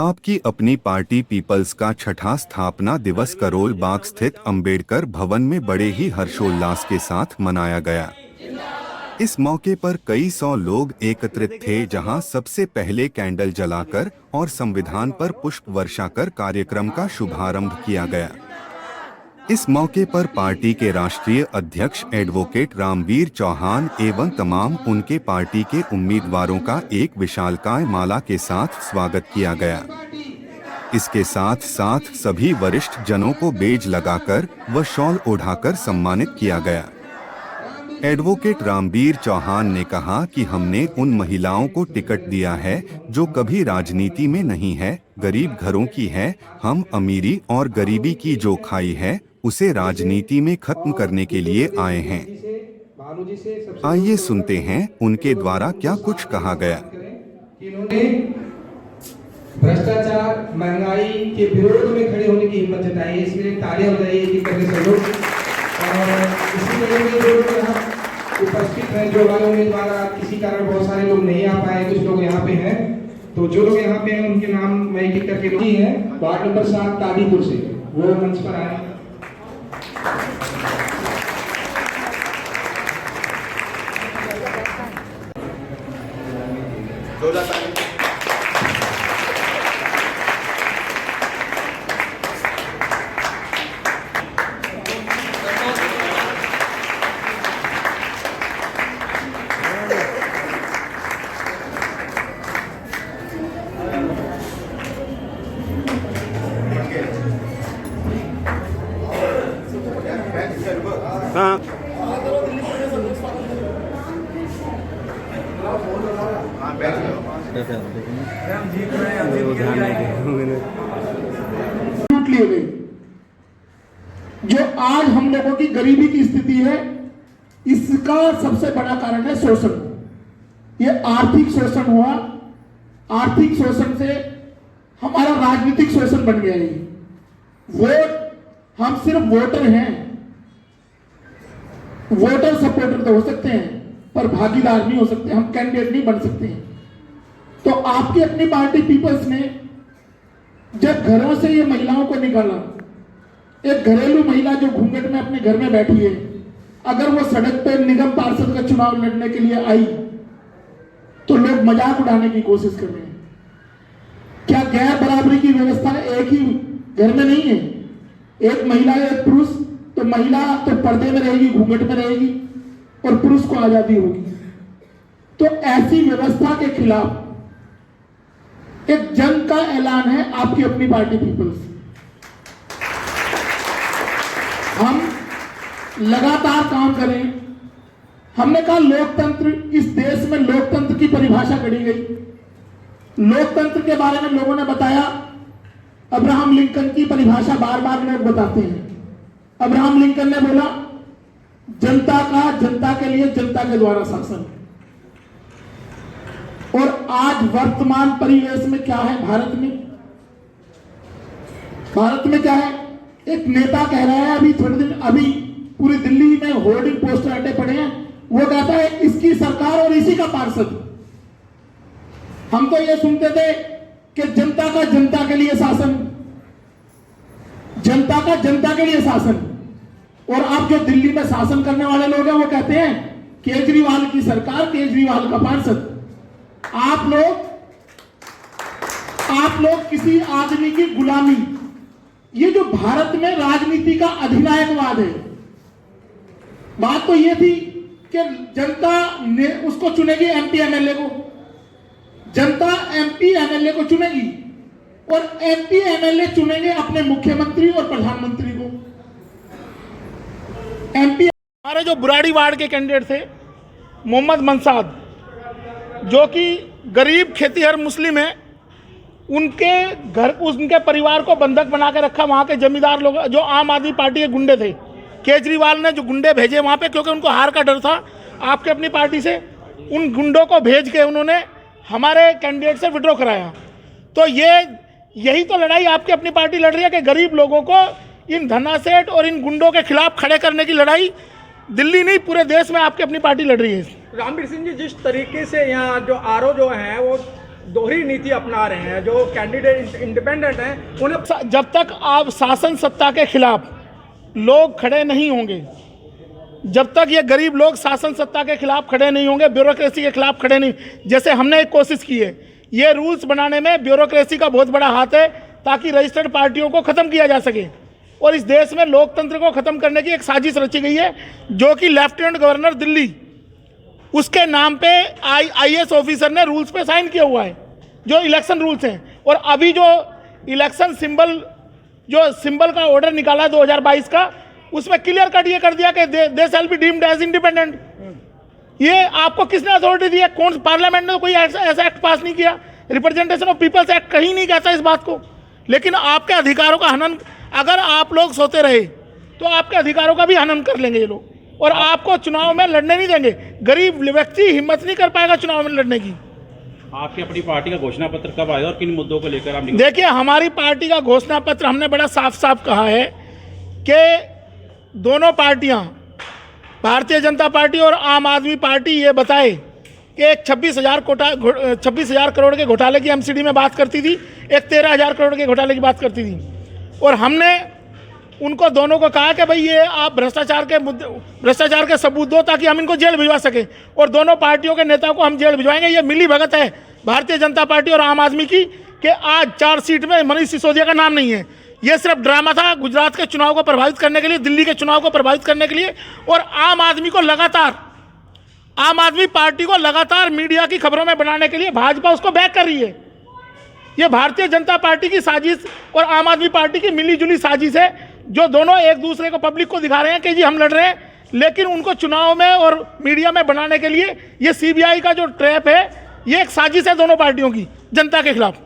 आपकी अपनी party peoples का छठा स्थापना दिवस करोल बाग स्थित अंबेडकर भवन में बड़े ही हर्षोल्लास के साथ मनाया गया। इस मौके पर कई सौ लोग एकत्रित थे, जहां सबसे पहले कैंडल जलाकर और संविधान पर पुष्प वर्षा कर कार्यक्रम का शुभारंभ किया गया। इस मौके पर पार्टी के राष्ट्रीय अध्यक्ष एडवोकेट रामवीर चौहान एवं तमाम उनके पार्टी के उम्मीदवारों का एक विशालकाय माला के साथ स्वागत किया गया। इसके साथ साथ सभी वरिष्ठ जनों को बेज लगाकर व शॉल ओढ़ाकर सम्मानित किया गया। एडवोकेट रामवीर चौहान ने कहा कि हमने उन महिलाओं को टिकट दिया है जो कभी राजनीति में नहीं है, गरीब घरों की है। हम अमीरी और गरीबी की जो खाई है उसे राजनीति में खत्म करने के लिए आए हैं। आइए सुनते हैं उनके द्वारा क्या कुछ कहा गया। भ्रष्टाचार, महंगाई के विरोध में खड़े होने की हिम्मत जताई है, इसलिए तालियां हो जाइए कि करने से लोग। और इसी वजह से जो यहाँ उपस्थित हैं, जो हमारे उम्मीदवार किसी कारण बहुत सारे लोग नहीं आ पाए, कुछ लोग यहाँ पे हैं, तो जो लोग यहाँ पे हैं उनके नाम मैं एक एक करके नहीं है। वार्ड नंबर 7 तादीपुर से वो मंच पर आए। हाँ लिए गए। जो आज हम लोगों की गरीबी की स्थिति है, इसका सबसे बड़ा कारण है शोषण। ये आर्थिक शोषण हुआ, आर्थिक शोषण से हमारा राजनीतिक शोषण बन गया है। वोट, हम सिर्फ वोटर हैं, वोटर सपोर्टर तो हो सकते हैं पर भागीदार नहीं हो सकते, हम कैंडिडेट नहीं बन सकते हैं। तो आपकी अपनी पार्टी पीपल्स ने जब घरों से ये महिलाओं को निकाला, एक घरेलू महिला जो घूंघट में अपने घर में बैठी है, अगर वो सड़क पर निगम पार्षद का चुनाव लड़ने के लिए आई तो लोग मजाक उड़ाने की कोशिश कर रहे हैं। क्या गैर बराबरी की व्यवस्था एक ही घर में नहीं है? एक महिला एक पुरुष, तो महिला तो पर्दे में रहेगी, घूंघट में रहेगी और पुरुष को आजादी होगी। तो ऐसी व्यवस्था के खिलाफ एक जंग का ऐलान है आपकी अपनी पार्टी पीपल्स। हम लगातार काम करें। हमने कहा लोकतंत्र, इस देश में लोकतंत्र की परिभाषा करी गई। लोकतंत्र के बारे में लोगों ने बताया, अब्राहम लिंकन की परिभाषा बार बार लोग बताते हैं। अब्राहम लिंकन ने बोला, जनता का, जनता के लिए, जनता के द्वारा शासन। और आज वर्तमान परिवेश में क्या है भारत में? भारत में क्या है? एक नेता कह रहा है, अभी थोड़े दिन, अभी पूरी दिल्ली में होर्डिंग पोस्टर अड्डे पड़े हैं, वो कहता है इसकी सरकार और इसी का पार्षद। हम तो ये सुनते थे कि जनता का जनता के लिए शासन, जनता का जनता के लिए शासन। और आप जो दिल्ली में शासन करने वाले लोग हैं वो कहते हैं केजरीवाल की सरकार, केजरीवाल का पार्षद। आप लोग किसी आदमी की गुलामी, ये जो भारत में राजनीति का अधिनायकवाद है। बात तो ये थी कि जनता ने उसको चुनेगी, एमपी एमएलए को, जनता एमपी एमएलए को चुनेगी और एमपी एमएलए चुनेंगे अपने मुख्यमंत्री और प्रधानमंत्री को। एमपी, हमारे जो बुराड़ी वार्ड के कैंडिडेट थे मोहम्मद मंसाद, जो कि गरीब खेतीहर मुस्लिम है, उनके घर, उनके परिवार को बंधक बना के रखा। वहाँ के जमींदार लोग, जो आम आदमी पार्टी के गुंडे थे, केजरीवाल ने जो गुंडे भेजे वहाँ पे, क्योंकि उनको हार का डर था आपके अपनी पार्टी से, उन गुंडों को भेज के उन्होंने हमारे कैंडिडेट से विड्रॉ कराया। तो यही तो लड़ाई आपकी अपनी पार्टी लड़ रही है कि गरीब लोगों को इन धनासेठ और इन गुंडों के खिलाफ खड़े करने की लड़ाई दिल्ली नहीं पूरे देश में आपकी अपनी पार्टी लड़ रही है। रामवीर सिंह जी, जिस तरीके से यहाँ जो आरओ जो हैं वो दोहरी नीति अपना रहे हैं। जो कैंडिडेट इंडिपेंडेंट हैं उन्हें जब तक आप शासन सत्ता के खिलाफ लोग खड़े नहीं होंगे, जब तक ये गरीब लोग शासन सत्ता के खिलाफ खड़े नहीं होंगे, ब्यूरोक्रेसी के खिलाफ खड़े नहीं, जैसे हमने एक कोशिश की है, ये रूल्स बनाने में ब्यूरोक्रेसी का बहुत बड़ा हाथ है ताकि रजिस्टर्ड पार्टियों को ख़त्म किया जा सके। और इस देश में लोकतंत्र को ख़त्म करने की एक साजिश रची गई है, जो कि लेफ्टिनेंट गवर्नर दिल्ली उसके नाम पे IAS ऑफिसर ने रूल्स पे साइन किया हुआ है, जो इलेक्शन रूल्स हैं। और अभी जो इलेक्शन सिंबल का ऑर्डर निकाला है 2022 का, उसमें क्लियर कट ये कर दिया कि they shall be deemed as independent. ये आपको किसने अथॉरिटी दी है? कौन? पार्लियामेंट ने कोई ऐसा एक्ट पास नहीं किया। रिप्रेजेंटेशन ऑफ पीपल्स एक्ट कहीं नहीं कहता इस बात को। लेकिन आपके अधिकारों का हनन, अगर आप लोग सोते रहे तो आपके अधिकारों का भी हनन कर लेंगे ये लोग, और आपको चुनाव में लड़ने नहीं देंगे। गरीब व्यक्ति हिम्मत नहीं कर पाएगा चुनाव में लड़ने की। आपकी अपनी पार्टी का घोषणा पत्र कब आएगा और किन मुद्दों को लेकर आप देखिए, हमारी पार्टी का घोषणा पत्र हमने बड़ा साफ साफ कहा है कि दोनों पार्टियां, भारतीय जनता पार्टी और आम आदमी पार्टी, ये बताए कि एक 26,000 करोड़ के घोटाले की MCD में बात करती थी, एक 13,000 करोड़ के घोटाले की बात करती थी। और हमने उनको दोनों को कहा कि भाई ये आप भ्रष्टाचार के सबूत दो ताकि हम इनको जेल भिजवा सकें। और दोनों पार्टियों के नेताओं को हम जेल भिजवाएंगे। ये मिली भगत है भारतीय जनता पार्टी और आम आदमी की कि आज 4 सीट में मनीष सिसोदिया का नाम नहीं है। ये सिर्फ ड्रामा था गुजरात के चुनाव को प्रभावित करने के लिए, दिल्ली के चुनाव को प्रभावित करने के लिए। और आम आदमी पार्टी को लगातार मीडिया की खबरों में बनाने के लिए भाजपा उसको बैक कर रही है। ये भारतीय जनता पार्टी की साजिश और आम आदमी पार्टी की मिलीजुली साजिश है, जो दोनों एक दूसरे को, पब्लिक को दिखा रहे हैं कि जी हम लड़ रहे हैं, लेकिन उनको चुनाव में और मीडिया में बनाने के लिए ये CBI का जो ट्रैप है, ये एक साजिश है दोनों पार्टियों की जनता के खिलाफ।